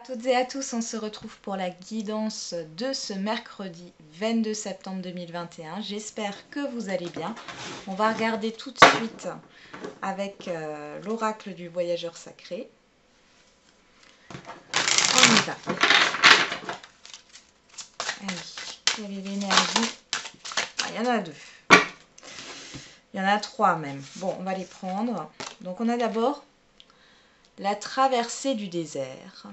toutes et à tous, on se retrouve pour la guidance de ce mercredi 22 septembre 2021. J'espère que vous allez bien. On va regarder tout de suite avec l'oracle du voyageur sacré. On y va. Allez, quelle est l'énergie? Il y en a deux. Il y en a trois même. Bon, on va les prendre. Donc on a d'abord la traversée du désert.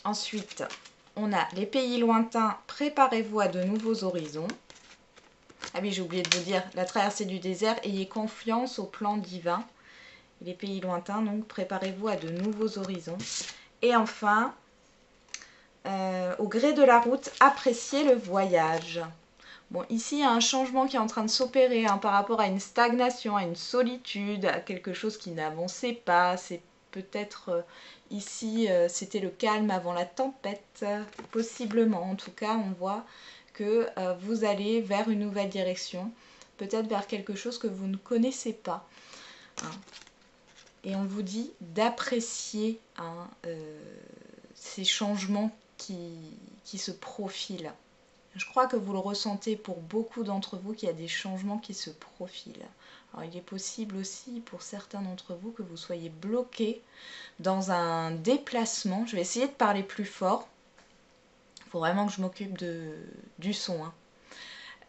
Ensuite, on a les pays lointains, préparez-vous à de nouveaux horizons. Ah oui, j'ai oublié de vous dire, la traversée du désert, ayez confiance au plan divin. Et les pays lointains, donc préparez-vous à de nouveaux horizons. Et enfin, au gré de la route, appréciez le voyage. Bon, ici, il y a un changement qui est en train de s'opérer par rapport à une stagnation, à une solitude, à quelque chose qui n'avançait pas. C'est peut-être ici, c'était le calme avant la tempête, possiblement. En tout cas, on voit que vous allez vers une nouvelle direction, peut-être vers quelque chose que vous ne connaissez pas. Et on vous dit d'apprécier ces changements qui se profilent. Je crois que vous le ressentez pour beaucoup d'entre vous qu'il y a des changements qui se profilent. Alors il est possible aussi pour certains d'entre vous que vous soyez bloqués dans un déplacement. Je vais essayer de parler plus fort. Il faut vraiment que je m'occupe du son.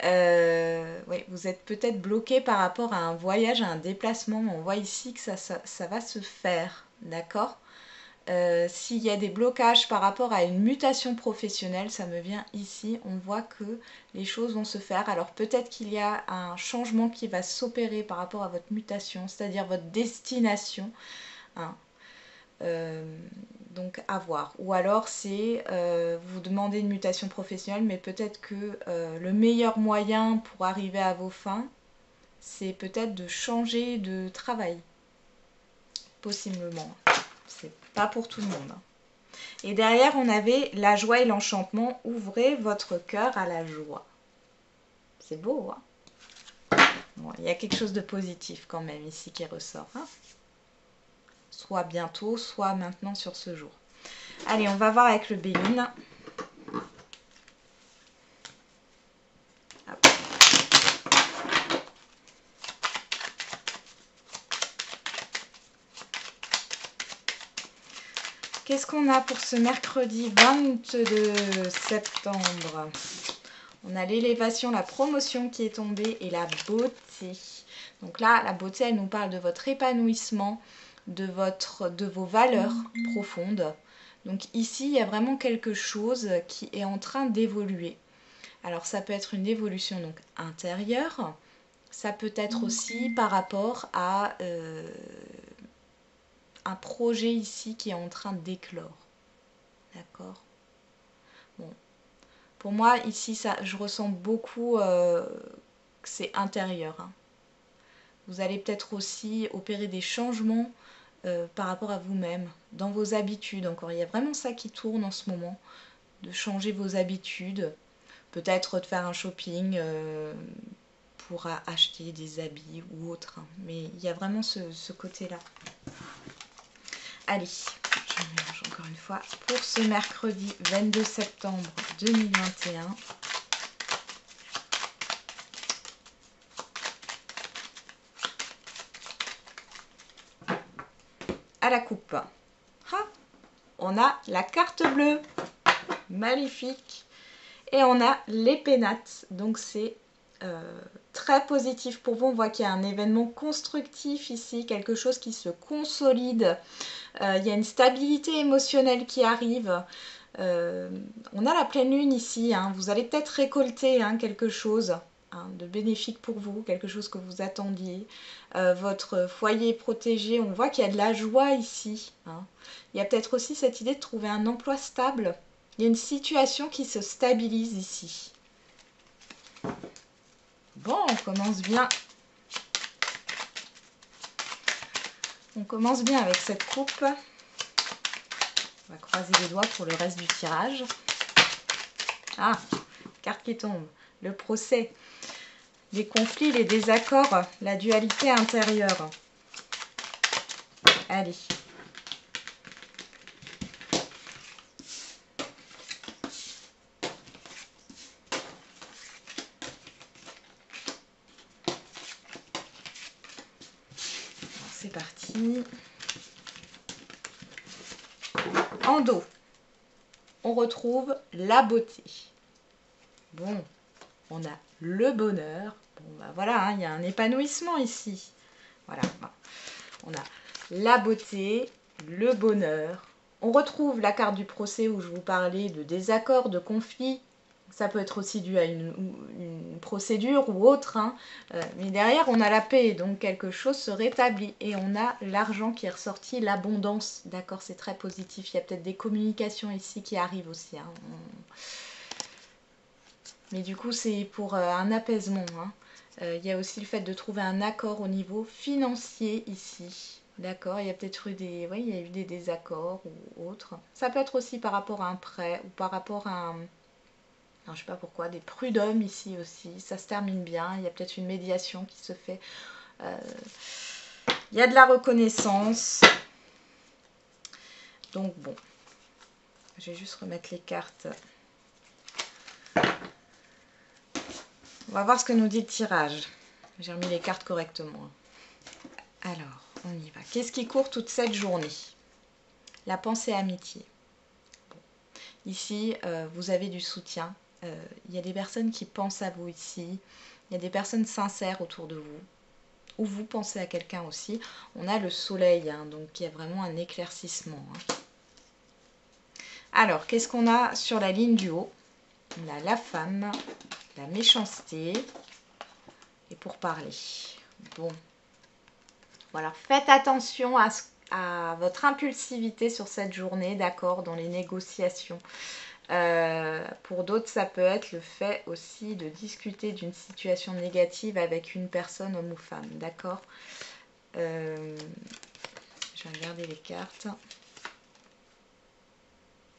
Oui, vous êtes peut-être bloqué par rapport à un voyage, à un déplacement. On voit ici que ça va se faire, d'accord ? S'il y a des blocages par rapport à une mutation professionnelle, ça me vient ici, on voit que les choses vont se faire. Alors peut-être qu'il y a un changement qui va s'opérer par rapport à votre mutation, c'est-à-dire votre destination. Donc à voir. Ou alors c'est vous demandez une mutation professionnelle, mais peut-être que le meilleur moyen pour arriver à vos fins, c'est peut-être de changer de travail. Possiblement. C'est pas pour tout le monde. Et derrière, on avait la joie et l'enchantement. Ouvrez votre cœur à la joie. C'est beau, hein? Bon, il y a quelque chose de positif quand même ici qui ressort. Hein, soit bientôt, soit maintenant sur ce jour. Allez, on va voir avec le Béline. Qu'est-ce qu'on a pour ce mercredi 22 septembre? On a l'élévation, la promotion qui est tombée et la beauté. Donc là, la beauté, elle nous parle de votre épanouissement, de vos valeurs profondes. Donc ici, il y a vraiment quelque chose qui est en train d'évoluer. Alors ça peut être une évolution donc intérieure. Ça peut être aussi par rapport à un projet ici qui est en train d'éclore. D'accord? Bon. Pour moi, ici, je ressens beaucoup que c'est intérieur. Hein. Vous allez peut-être aussi opérer des changements par rapport à vous-même, dans vos habitudes. Encore, il y a vraiment ça qui tourne en ce moment, de changer vos habitudes. Peut-être de faire un shopping pour acheter des habits ou autre. Hein. Mais il y a vraiment ce côté-là. Allez, je mélange encore une fois pour ce mercredi 22 septembre 2021. À la coupe. Ah, on a la carte bleue. Magnifique. Et on a les pénates. Donc c'est très positif pour vous. On voit qu'il y a un événement constructif ici, quelque chose qui se consolide. Il y a une stabilité émotionnelle qui arrive. On a la pleine lune ici. Hein. Vous allez peut-être récolter quelque chose de bénéfique pour vous, quelque chose que vous attendiez. Votre foyer est protégé. On voit qu'il y a de la joie ici. Hein. Il y a peut-être aussi cette idée de trouver un emploi stable. Il y a une situation qui se stabilise ici. Bon, on commence bien. On commence bien avec cette coupe. On va croiser les doigts pour le reste du tirage. Ah, carte qui tombe. Le procès. Les conflits, les désaccords, la dualité intérieure. Allez. c'est parti. En dos, on retrouve la beauté. Bon, on a le bonheur. Bon, bah voilà, il y a un épanouissement ici. Voilà, on a la beauté, le bonheur. On retrouve la carte du procès où je vous parlais de désaccord, de conflit. Ça peut être aussi dû à une procédure ou autre. Hein. Mais derrière, on a la paix, donc quelque chose se rétablit. Et on a l'argent qui est ressorti, l'abondance. D'accord, c'est très positif. Il y a peut-être des communications ici qui arrivent aussi. Hein. Mais du coup, c'est pour un apaisement. Hein. Il y a aussi le fait de trouver un accord au niveau financier ici. D'accord, il y a peut-être eu des, il y a eu des désaccords ou autres. Ça peut être aussi par rapport à un prêt ou par rapport à un... Alors, je sais pas pourquoi, des prud'hommes ici aussi. Ça se termine bien. Il y a peut-être une médiation qui se fait. Il y a de la reconnaissance. Donc bon, je vais juste remettre les cartes. On va voir ce que nous dit le tirage. J'ai remis les cartes correctement. Alors, on y va. Qu'est-ce qui court toute cette journée? La pensée amitié. Bon. Ici, vous avez du soutien. Il y a des personnes qui pensent à vous ici. Il y a des personnes sincères autour de vous. Ou vous pensez à quelqu'un aussi. On a le soleil, hein, donc il y a vraiment un éclaircissement. Hein. Alors, qu'est-ce qu'on a sur la ligne du haut? On a la femme, la méchanceté et pour parler. Bon. Voilà, faites attention à votre impulsivité sur cette journée, d'accord, dans les négociations. Pour d'autres, ça peut être le fait aussi de discuter d'une situation négative avec une personne, homme ou femme, d'accord. Je vais regarder les cartes.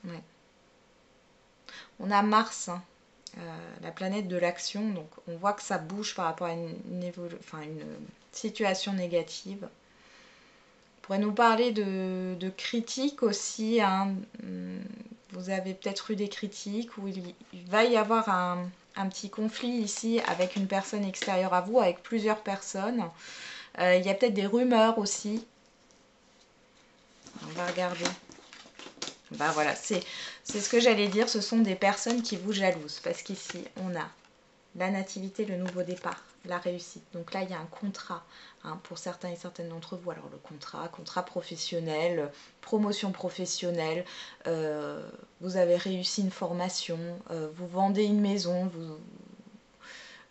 Ouais. On a Mars, hein, la planète de l'action, donc on voit que ça bouge par rapport à une situation négative. On pourrait nous parler de critiques aussi, hein. Vous avez peut-être eu des critiques où il va y avoir un petit conflit ici avec une personne extérieure à vous, avec plusieurs personnes. Il y a peut-être des rumeurs aussi. On va regarder. Ben voilà, c'est ce que j'allais dire, ce sont des personnes qui vous jalousent. Parce qu'ici, on a la nativité, le nouveau départ, la réussite. Donc là, il y a un contrat, hein, pour certains et certaines d'entre vous. Alors le contrat professionnel, promotion professionnelle, vous avez réussi une formation, vous vendez une maison,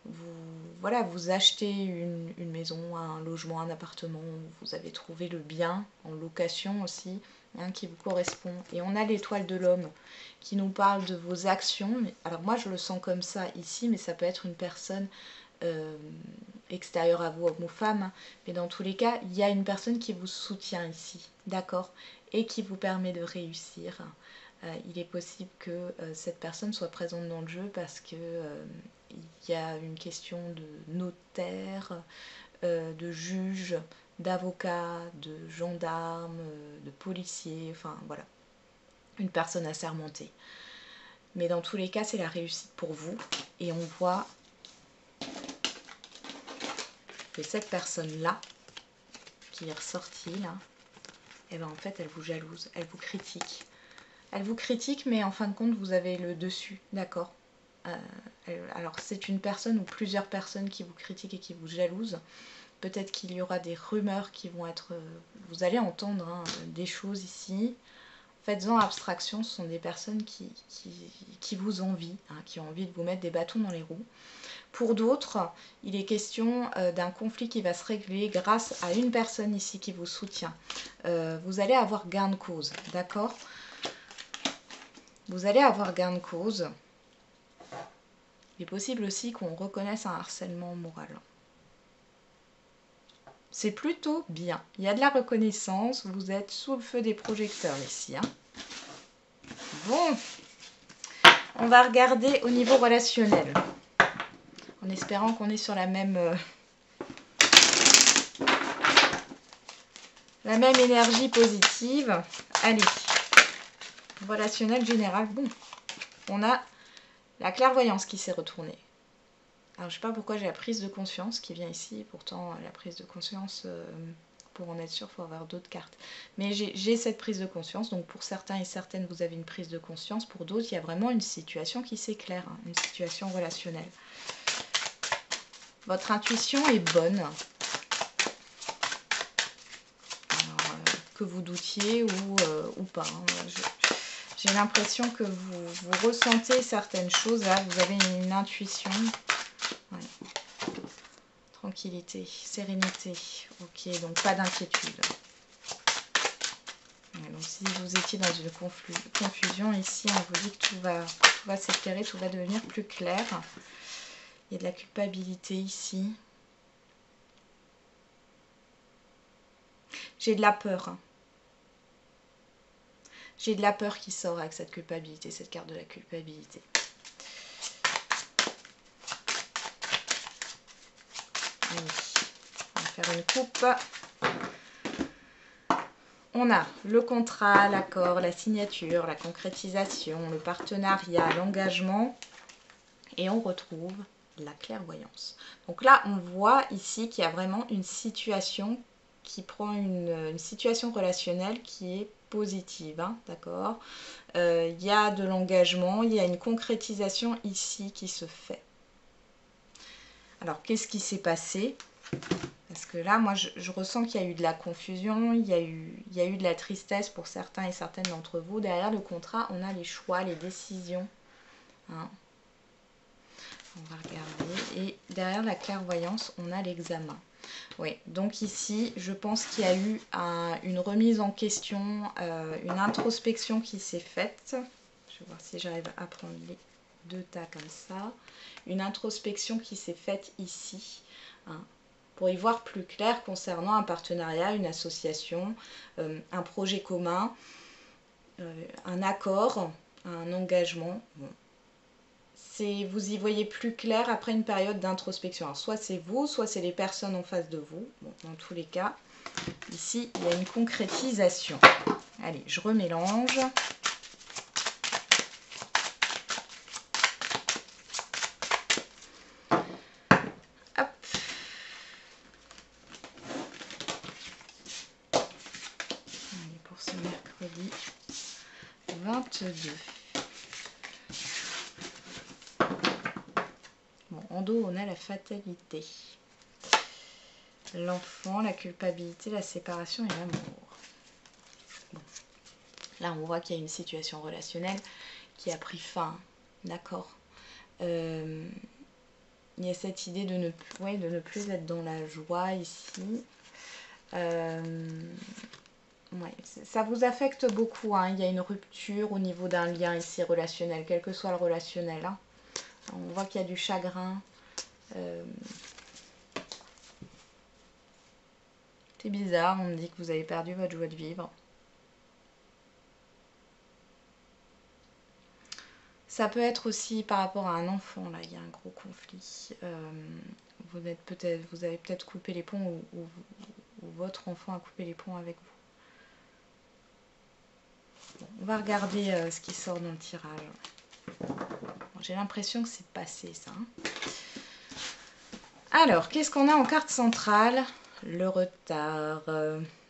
vous achetez une maison, un logement, un appartement, vous avez trouvé le bien en location aussi, hein, qui vous correspond. Et on a l'étoile de l'homme qui nous parle de vos actions. Alors moi je le sens comme ça ici, mais ça peut être une personne extérieure à vous, homme ou femme. Mais dans tous les cas, il y a une personne qui vous soutient ici, d'accord, et qui vous permet de réussir. Il est possible que cette personne soit présente dans le jeu parce que il y a une question de notaire, de juge, d'avocat, de gendarme, de policier, enfin voilà, une personne assermentée. Mais dans tous les cas, c'est la réussite pour vous. Et on voit que cette personne-là, qui est ressortie là, et ben en fait, elle vous jalouse, elle vous critique. Elle vous critique, mais en fin de compte, vous avez le dessus, d'accord. Alors, c'est une personne ou plusieurs personnes qui vous critiquent et qui vous jalousent. Peut-être qu'il y aura des rumeurs qui vont être... vous allez entendre, hein, des choses ici. Faites-en abstraction, ce sont des personnes qui vous envient, hein, qui ont envie de vous mettre des bâtons dans les roues. Pour d'autres, il est question d'un conflit qui va se régler grâce à une personne ici qui vous soutient. Vous allez avoir gain de cause, d'accord ? Vous allez avoir gain de cause. Il est possible aussi qu'on reconnaisse un harcèlement moral. C'est plutôt bien. Il y a de la reconnaissance. Vous êtes sous le feu des projecteurs ici. Hein. Bon. On va regarder au niveau relationnel. En espérant qu'on est sur la même énergie positive. Allez. Relationnel général. Bon. On a la clairvoyance qui s'est retournée. Alors je sais pas pourquoi j'ai la prise de conscience qui vient ici, pourtant la prise de conscience, pour en être sûr, il faut avoir d'autres cartes. Mais j'ai cette prise de conscience. Donc pour certains et certaines, vous avez une prise de conscience. Pour d'autres, il y a vraiment une situation qui s'éclaire, hein, une situation relationnelle. Votre intuition est bonne. Alors, que vous doutiez ou pas. Hein. J'ai l'impression que vous ressentez certaines choses. Là, vous avez une intuition. Ouais. Tranquillité, sérénité. Ok, donc pas d'inquiétude. Donc si vous étiez dans une confusion ici, on vous dit que tout va s'éclairer, tout va devenir plus clair. Il y a de la culpabilité ici. J'ai de la peur. J'ai de la peur qui sort avec cette culpabilité, cette carte de la culpabilité. Allez, on va faire une coupe. On a le contrat, l'accord, la signature, la concrétisation, le partenariat, l'engagement. Et on retrouve la clairvoyance. Donc là, on voit ici qu'il y a vraiment une situation qui prend une situation relationnelle qui est positive, hein, d'accord. Il y a de l'engagement, il y a une concrétisation ici qui se fait. Alors, qu'est-ce qui s'est passé ? Parce que là, moi, je ressens qu'il y a eu de la confusion, il y a eu de la tristesse pour certains et certaines d'entre vous. Derrière le contrat, on a les choix, les décisions. Hein. On va regarder. Et derrière la clairvoyance, on a l'examen. Oui, donc ici, je pense qu'il y a eu une remise en question, une introspection qui s'est faite. Je vais voir si j'arrive à prendre les deux tas comme ça. Une introspection qui s'est faite ici. Hein, pour y voir plus clair concernant un partenariat, une association, un projet commun, un accord, un engagement. Bon. Vous y voyez plus clair après une période d'introspection. Alors soit c'est vous, soit c'est les personnes en face de vous. Bon, dans tous les cas, ici, il y a une concrétisation. Allez, je remélange. Hop. Allez, pour ce mercredi 22. Bon, en dos, on a la fatalité. L'enfant, la culpabilité, la séparation et l'amour. Bon. Là, on voit qu'il y a une situation relationnelle qui a pris fin. D'accord. Il y a cette idée de ne plus être dans la joie ici. Ouais, ça vous affecte beaucoup. Hein. Il y a une rupture au niveau d'un lien ici relationnel, quel que soit le relationnel. Hein. On voit qu'il y a du chagrin. C'est bizarre, on me dit que vous avez perdu votre joie de vivre. Ça peut être aussi par rapport à un enfant, là, il y a un gros conflit. Vous avez peut-être coupé les ponts ou votre enfant a coupé les ponts avec vous. Bon, on va regarder ce qui sort dans le tirage. Bon, j'ai l'impression que c'est passé, ça. Hein. Alors, qu'est-ce qu'on a en carte centrale ? Le retard.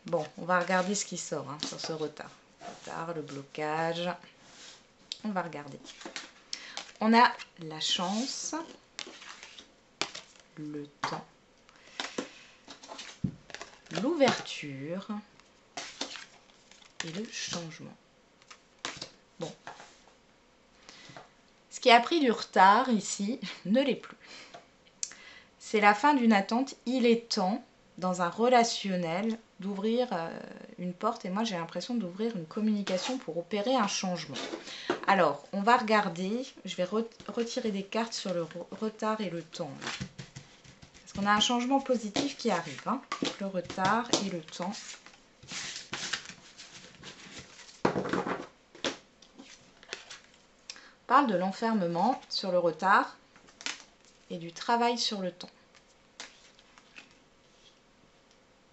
Bon, on va regarder ce qui sort hein, sur ce retard. Le retard, le blocage. On va regarder. On a la chance, le temps, l'ouverture et le changement. Bon. Ce qui a pris du retard ici ne l'est plus. C'est la fin d'une attente. Il est temps, dans un relationnel, d'ouvrir une porte. Et moi, j'ai l'impression d'ouvrir une communication pour opérer un changement. Alors, on va regarder. Je vais retirer des cartes sur le retard et le temps. Parce qu'on a un changement positif qui arrive. Hein. Le retard et le temps. On parle de l'enfermement sur le retard et du travail sur le temps.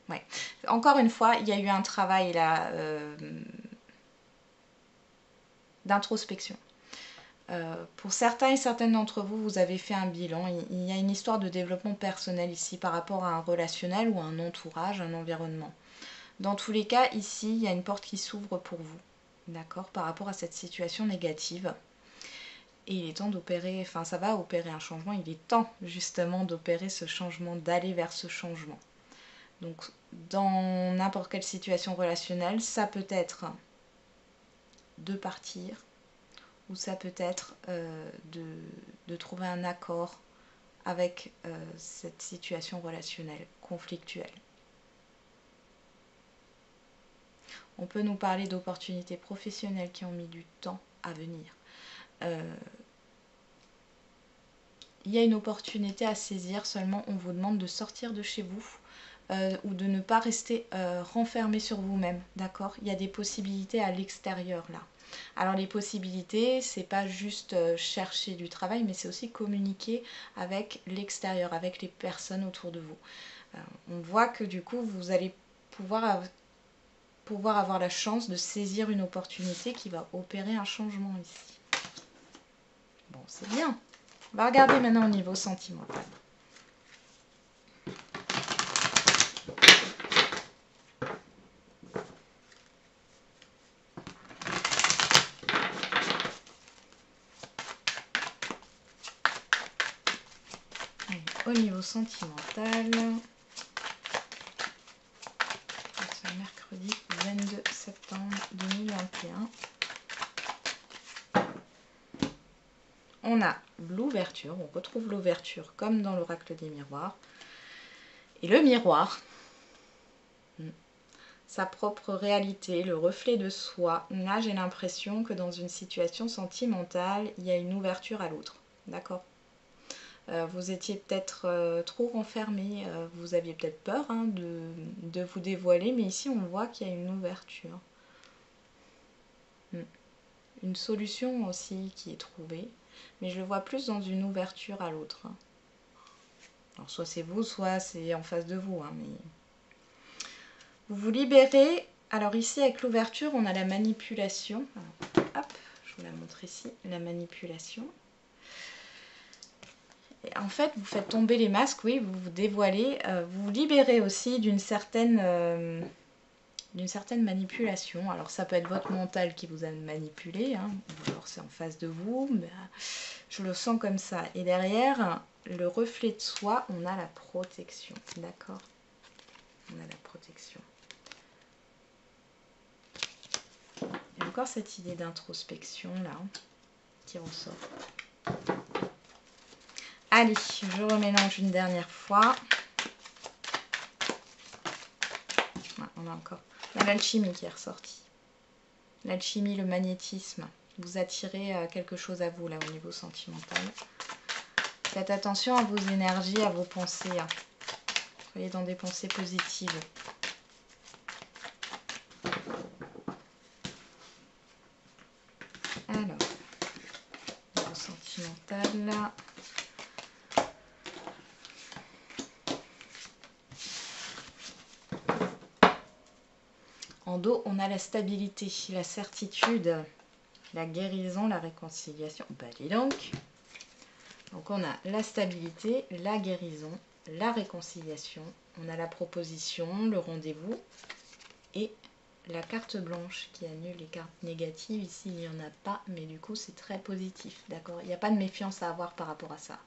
Ouais. Encore une fois, il y a eu un travail là d'introspection. Pour certains et certaines d'entre vous, vous avez fait un bilan. Il y a une histoire de développement personnel ici par rapport à un relationnel ou un entourage, un environnement. Dans tous les cas, ici, il y a une porte qui s'ouvre pour vous, d'accord, par rapport à cette situation négative. Et il est temps d'opérer, enfin ça va opérer un changement, il est temps justement d'opérer ce changement, d'aller vers ce changement. Donc dans n'importe quelle situation relationnelle, ça peut être de partir, ou ça peut être de trouver un accord avec cette situation relationnelle, conflictuelle. On peut nous parler d'opportunités professionnelles qui ont mis du temps à venir. Il y a une opportunité à saisir, seulement on vous demande de sortir de chez vous ou de ne pas rester renfermé sur vous-même, d'accord? Il y a des possibilités à l'extérieur là. Alors les possibilités, c'est pas juste chercher du travail, mais c'est aussi communiquer avec l'extérieur, avec les personnes autour de vous. On voit que du coup, vous allez pouvoir avoir la chance de saisir une opportunité qui va opérer un changement ici. Bon, c'est bien. On va regarder maintenant au niveau sentimental. Allez, au niveau sentimental, c'est mercredi 22 septembre 2021. On a l'ouverture, on retrouve l'ouverture comme dans l'oracle des miroirs. Et le miroir, sa propre réalité, le reflet de soi. Là, j'ai l'impression que dans une situation sentimentale, il y a une ouverture à l'autre. D'accord ? Vous étiez peut-être trop renfermé, vous aviez peut-être peur de vous dévoiler, mais ici, on voit qu'il y a une ouverture. Une solution aussi qui est trouvée, mais je le vois plus dans une ouverture à l'autre. Alors, soit c'est vous, soit c'est en face de vous, mais... Vous vous libérez. Alors ici, avec l'ouverture, on a la manipulation. Alors, hop, je vous la montre ici, la manipulation. Et en fait, vous faites tomber les masques, oui, vous vous dévoilez. Vous vous libérez aussi d'une certaine manipulation. Alors ça peut être votre mental qui vous a manipulé, ou alors c'est en face de vous, mais je le sens comme ça. Et derrière, le reflet de soi, on a la protection, d'accord? On a la protection. Il y a encore cette idée d'introspection là qui ressort. Allez, je remélange une dernière fois. On a encore l'alchimie qui est ressortie. L'alchimie, le magnétisme. Vous attirez quelque chose à vous là au niveau sentimental. Faites attention à vos énergies, à vos pensées. Soyez dans des pensées positives. Alors, niveau sentimental là. En dos, on a la stabilité, la certitude, la guérison, la réconciliation. Bah dis donc. Donc on a la stabilité, la guérison, la réconciliation. On a la proposition, le rendez-vous et la carte blanche qui annule les cartes négatives. Ici, il n'y en a pas, mais du coup, c'est très positif. D'accord ? Il n'y a pas de méfiance à avoir par rapport à ça.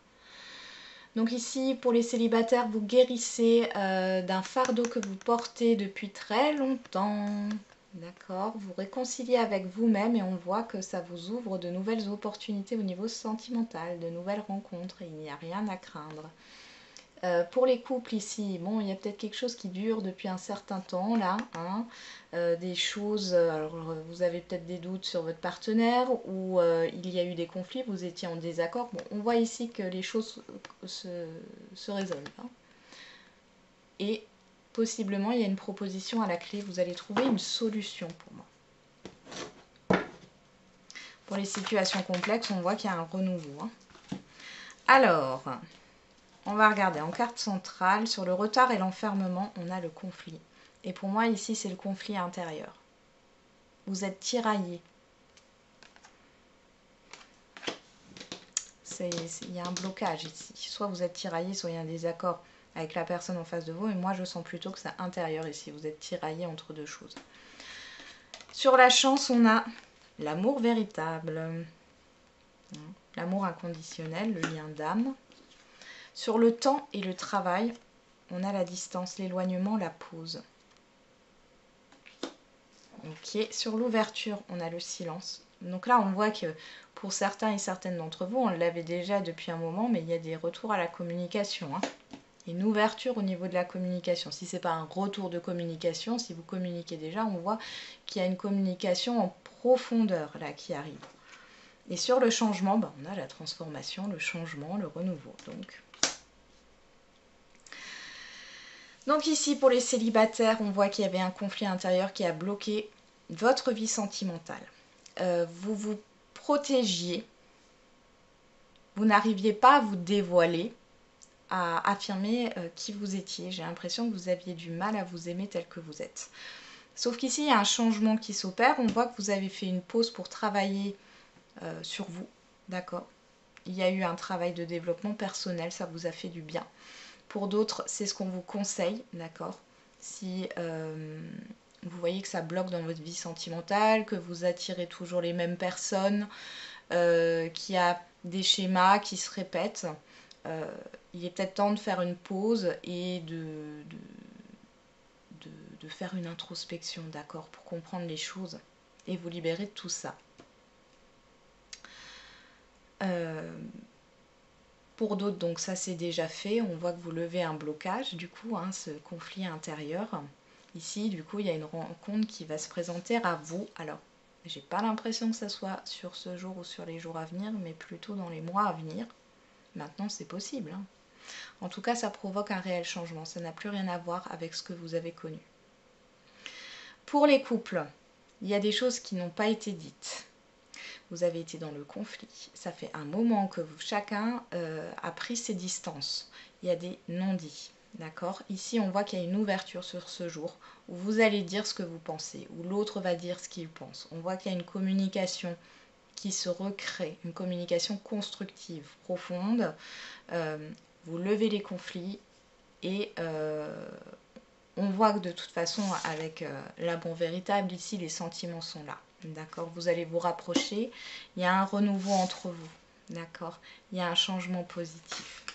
Donc ici, pour les célibataires, vous guérissez d'un fardeau que vous portez depuis très longtemps. D'accord, vous réconciliez avec vous-même et on voit que ça vous ouvre de nouvelles opportunités au niveau sentimental, de nouvelles rencontres et il n'y a rien à craindre. Pour les couples ici, bon, il y a peut-être quelque chose qui dure depuis un certain temps là, des choses, alors vous avez peut-être des doutes sur votre partenaire ou il y a eu des conflits, vous étiez en désaccord. Bon, on voit ici que les choses se résolvent. Et possiblement, il y a une proposition à la clé, vous allez trouver une solution pour moi. Pour les situations complexes, on voit qu'il y a un renouveau. Alors... On va regarder en carte centrale, sur le retard et l'enfermement, on a le conflit. Et pour moi, ici, c'est le conflit intérieur. Vous êtes tiraillé. il y a un blocage ici. Soit vous êtes tiraillé, soit il y a un désaccord avec la personne en face de vous. Et moi, je sens plutôt que c'est intérieur ici. Vous êtes tiraillé entre deux choses. Sur la chance, on a l'amour véritable. L'amour inconditionnel, le lien d'âme. Sur le temps et le travail, on a la distance, l'éloignement, la pause. Ok, sur l'ouverture, on a le silence. Donc là, on voit que pour certains et certaines d'entre vous, on l'avait déjà depuis un moment, mais il y a des retours à la communication. Hein. Une ouverture au niveau de la communication. Si ce n'est pas un retour de communication, si vous communiquez déjà, on voit qu'il y a une communication en profondeur là qui arrive. Et sur le changement, ben, on a la transformation, le changement, le renouveau. Donc ici, pour les célibataires, on voit qu'il y avait un conflit intérieur qui a bloqué votre vie sentimentale. Vous vous protégiez, vous n'arriviez pas à vous dévoiler, à affirmer qui vous étiez. J'ai l'impression que vous aviez du mal à vous aimer tel que vous êtes. Sauf qu'ici, il y a un changement qui s'opère. On voit que vous avez fait une pause pour travailler sur vous, d'accord? Il y a eu un travail de développement personnel, ça vous a fait du bien. Pour d'autres, c'est ce qu'on vous conseille, d'accord? Si vous voyez que ça bloque dans votre vie sentimentale, que vous attirez toujours les mêmes personnes, qu'il y a des schémas qui se répètent, il est peut-être temps de faire une pause et de faire une introspection, d'accord? Pour comprendre les choses et vous libérer de tout ça. Pour d'autres, donc ça c'est déjà fait, on voit que vous levez un blocage, du coup, hein, ce conflit intérieur. Ici, du coup, il y a une rencontre qui va se présenter à vous. Alors, j'ai pas l'impression que ça soit sur ce jour ou sur les jours à venir, mais plutôt dans les mois à venir. Maintenant, c'est possible. Hein. En tout cas, ça provoque un réel changement. Ça n'a plus rien à voir avec ce que vous avez connu. Pour les couples, il y a des choses qui n'ont pas été dites. Vous avez été dans le conflit. Ça fait un moment que chacun a pris ses distances. Il y a des non-dits. D'accord? Ici, on voit qu'il y a une ouverture sur ce jour où vous allez dire ce que vous pensez, où l'autre va dire ce qu'il pense. On voit qu'il y a une communication qui se recrée, une communication constructive, profonde. Vous levez les conflits et on voit que de toute façon, avec l'amour véritable, ici, les sentiments sont là. D'accord? Vous allez vous rapprocher. Il y a un renouveau entre vous. D'accord? Il y a un changement positif.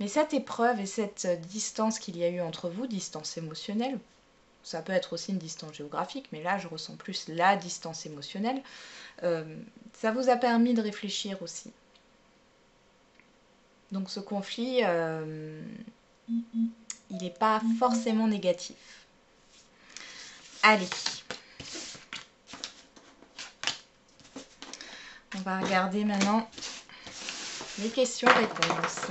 Mais cette épreuve et cette distance qu'il y a eu entre vous, distance émotionnelle, ça peut être aussi une distance géographique, mais là, je ressens plus la distance émotionnelle, ça vous a permis de réfléchir aussi. Donc ce conflit, il n'est pas forcément négatif. Allez. On va regarder maintenant les questions-réponses.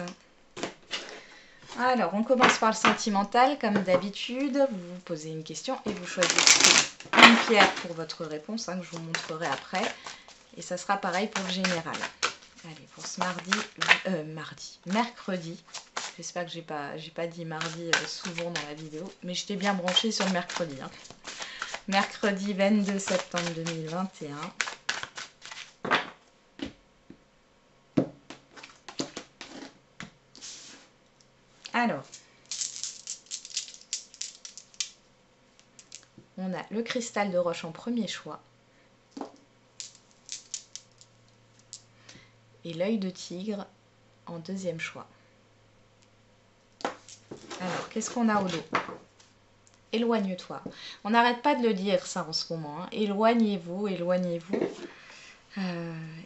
Alors, on commence par le sentimental. Comme d'habitude, vous vous posez une question et vous choisissez une pierre pour votre réponse, hein, que je vous montrerai après. Et ça sera pareil pour le général. Allez, pour ce mercredi. J'espère que j'ai pas dit mardi souvent dans la vidéo, mais j'étais bien branchée sur le mercredi. Hein. Mercredi 22 septembre 2021. Alors, on a le cristal de roche en premier choix et l'œil de tigre en deuxième choix. Alors, qu'est-ce qu'on a au dos? Éloigne-toi. On n'arrête pas de le dire ça en ce moment. Hein. Éloignez-vous, éloignez-vous.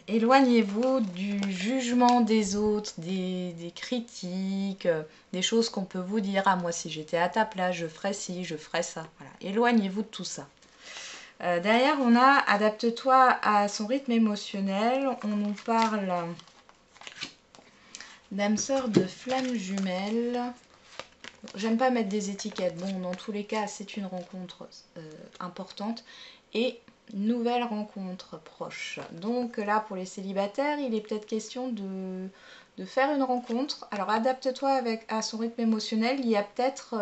Éloignez-vous du jugement des autres, des critiques, des choses qu'on peut vous dire. Ah, moi, si j'étais à ta place, je ferais ci, je ferais ça. Voilà. Éloignez-vous de tout ça. Derrière, on a adapte-toi à son rythme émotionnel. On nous parle d'âme sœur de flamme jumelle. J'aime pas mettre des étiquettes. Bon, dans tous les cas, c'est une rencontre importante. Et nouvelle rencontre proche. Donc là, pour les célibataires, il est peut-être question de faire une rencontre. Alors, adapte-toi à son rythme émotionnel. Il y a peut-être...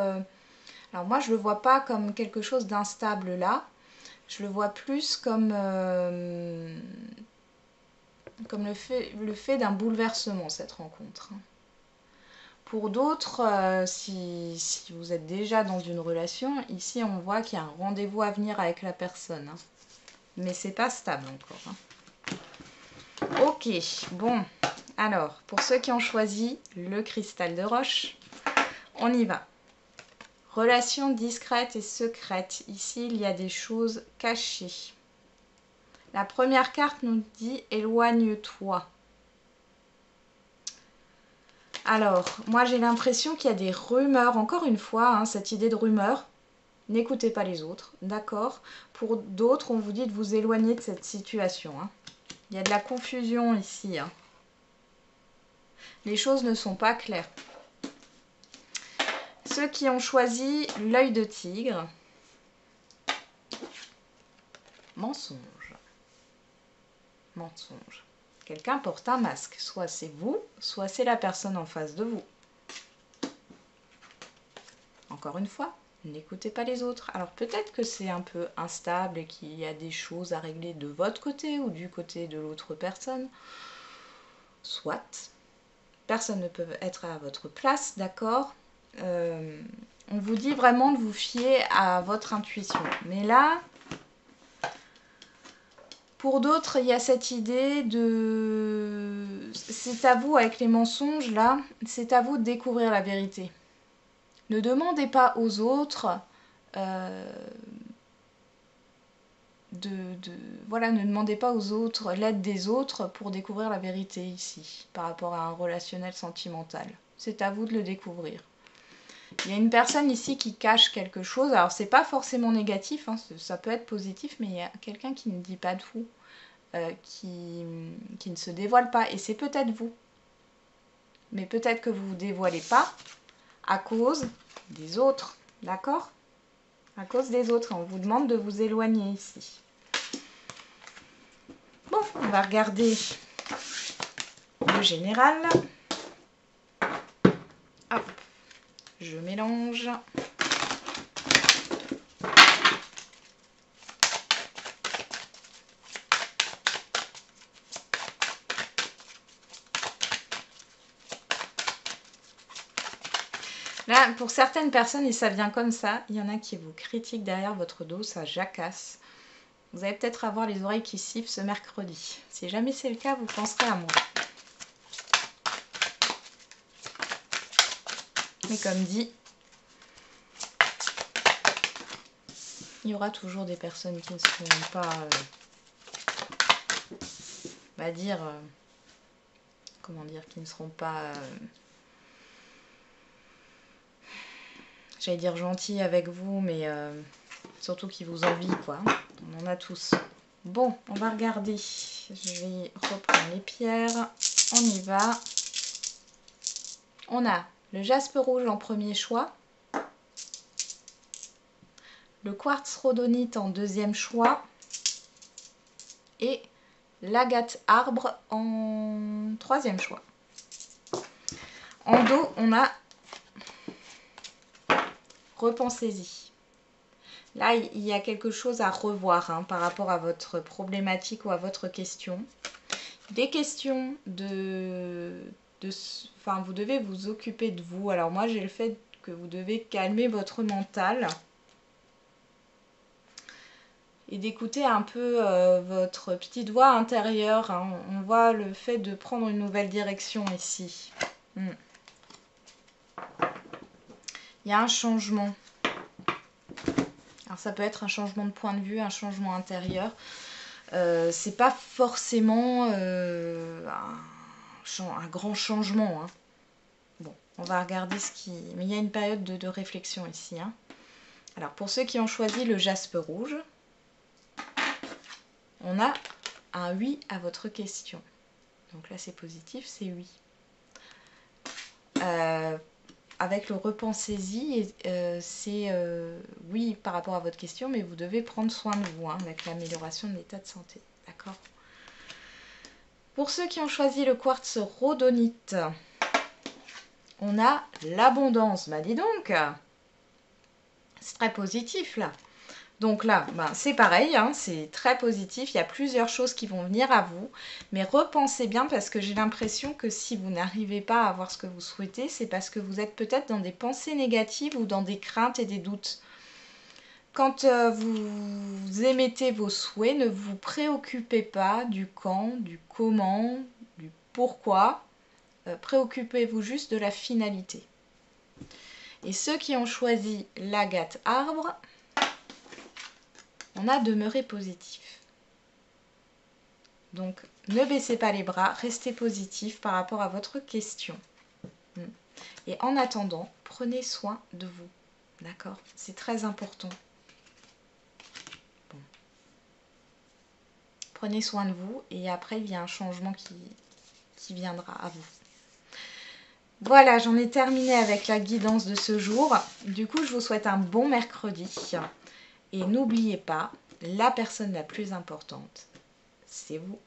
alors moi, je le vois pas comme quelque chose d'instable là. Je le vois plus comme comme le fait d'un bouleversement, cette rencontre. Pour d'autres, si vous êtes déjà dans une relation, ici on voit qu'il y a un rendez-vous à venir avec la personne. Hein. Mais c'est pas stable encore. Hein. Ok, bon. Alors, pour ceux qui ont choisi le cristal de roche, on y va. Relation discrète et secrète. Ici, il y a des choses cachées. La première carte nous dit « Éloigne-toi ». Alors, moi j'ai l'impression qu'il y a des rumeurs, encore une fois, hein, cette idée de rumeur. N'écoutez pas les autres, d'accord? Pour d'autres, on vous dit de vous éloigner de cette situation. Hein. Il y a de la confusion ici. Hein. Les choses ne sont pas claires. Ceux qui ont choisi l'œil de tigre. Mensonge. Mensonge. Quelqu'un porte un masque. Soit c'est vous, soit c'est la personne en face de vous. Encore une fois, n'écoutez pas les autres. Alors peut-être que c'est un peu instable et qu'il y a des choses à régler de votre côté ou du côté de l'autre personne. Soit. Personne ne peut être à votre place, d'accord? On vous dit vraiment de vous fier à votre intuition. Mais là, pour d'autres, il y a cette idée de... C'est à vous, avec les mensonges, là, c'est à vous de découvrir la vérité. Ne demandez pas aux autres... voilà, ne demandez pas aux autres l'aide des autres pour découvrir la vérité ici, par rapport à un relationnel sentimental. C'est à vous de le découvrir. Il y a une personne ici qui cache quelque chose. Alors, c'est pas forcément négatif, hein, ça peut être positif, mais il y a quelqu'un qui ne dit pas de vous, qui ne se dévoile pas. Et c'est peut-être vous. Mais peut-être que vous ne vous dévoilez pas à cause des autres. D'accord? À cause des autres. On vous demande de vous éloigner ici. Bon, on va regarder le général. Hop. Je mélange. Là, pour certaines personnes, et ça vient comme ça, il y en a qui vous critiquent derrière votre dos, ça jacasse. Vous allez peut-être avoir les oreilles qui sifflent ce mercredi. Si jamais c'est le cas, vous penserez à moi. Mais comme dit, il y aura toujours des personnes qui ne seront pas, on va dire, comment dire, qui ne seront pas, j'allais dire gentilles avec vous, mais surtout qui vous envient, quoi. On en a tous. Bon, on va regarder. Je vais reprendre les pierres. On y va. On a le jaspe rouge en premier choix. Le quartz rhodonite en deuxième choix. Et l'agate arbre en troisième choix. En dos, on a repensez-y. Là, il y a quelque chose à revoir hein, par rapport à votre problématique ou à votre question. Des questions enfin, vous devez vous occuper de vous. Alors moi, j'ai le fait que vous devez calmer votre mental et d'écouter un peu votre petite voix intérieure. Hein. On voit le fait de prendre une nouvelle direction ici. Il y a un changement. Alors ça peut être un changement de point de vue, un changement intérieur. C'est pas forcément un grand changement. Hein. Bon, on va regarder ce qui... Mais il y a une période de réflexion ici. Hein. Alors pour ceux qui ont choisi le jaspe rouge, on a un oui à votre question. Donc là c'est positif, c'est oui. Avec le repensez-y, c'est oui par rapport à votre question, mais vous devez prendre soin de vous hein, avec l'amélioration de l'état de santé. D'accord? Pour ceux qui ont choisi le quartz rhodonite, on a l'abondance. Bah dis donc, c'est très positif là. Donc là, ben, c'est pareil, hein, c'est très positif, il y a plusieurs choses qui vont venir à vous, mais repensez bien parce que j'ai l'impression que si vous n'arrivez pas à avoir ce que vous souhaitez, c'est parce que vous êtes peut-être dans des pensées négatives ou dans des craintes et des doutes. Quand vous émettez vos souhaits, ne vous préoccupez pas du quand, du comment, du pourquoi, préoccupez-vous juste de la finalité. Et ceux qui ont choisi l'agate arbre, on a demeuré positif. Donc, ne baissez pas les bras, restez positif par rapport à votre question. Et en attendant, prenez soin de vous. D'accord? C'est très important. Bon. Prenez soin de vous et après, il y a un changement qui viendra à vous. Voilà, j'en ai terminé avec la guidance de ce jour. Du coup, je vous souhaite un bon mercredi. Et n'oubliez pas, la personne la plus importante, c'est vous.